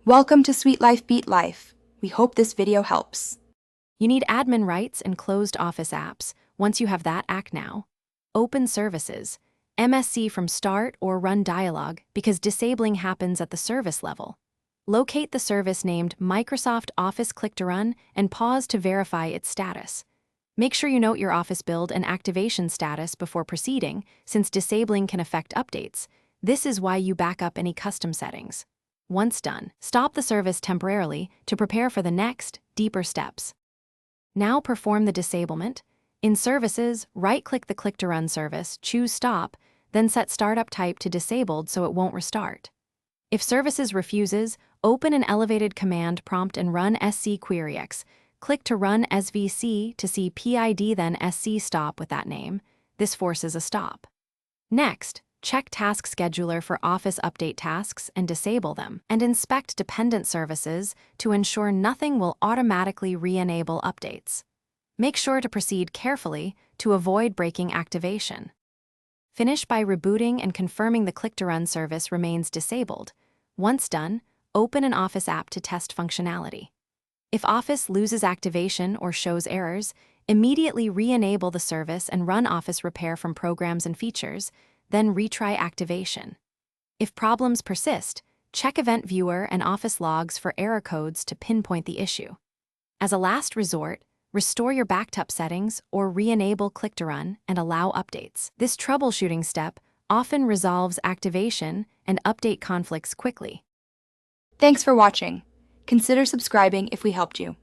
Welcome to Sweet Life Beat Life. We hope this video helps. You need admin rights and closed office apps. Once you have that, act now. Open services. MSC from start or run dialog because disabling happens at the service level. Locate the service named Microsoft Office Click to Run and pause to verify its status. Make sure you note your Office build and activation status before proceeding, since disabling can affect updates. This is why you back up any custom settings. Once done, stop the service temporarily to prepare for the next, deeper steps. Now perform the disablement. In Services, right-click the Click to Run service, choose Stop, then set Startup Type to Disabled so it won't restart. If Services refuses, open an elevated command prompt and run SC queryx. Click to run SVC to see PID then SC stop with that name. This forces a stop. Next, check Task Scheduler for Office update tasks and disable them, and inspect dependent services to ensure nothing will automatically re-enable updates. Make sure to proceed carefully to avoid breaking activation. Finish by rebooting and confirming the Click to Run service remains disabled. Once done, open an Office app to test functionality. If Office loses activation or shows errors, immediately re-enable the service and run Office repair from Programs and Features, then retry activation. If problems persist, check Event Viewer and Office logs for error codes to pinpoint the issue. As a last resort, restore your backup settings or re-enable Click to Run and allow updates. This troubleshooting step often resolves activation and update conflicts quickly. Thanks for watching. Consider subscribing if we helped you.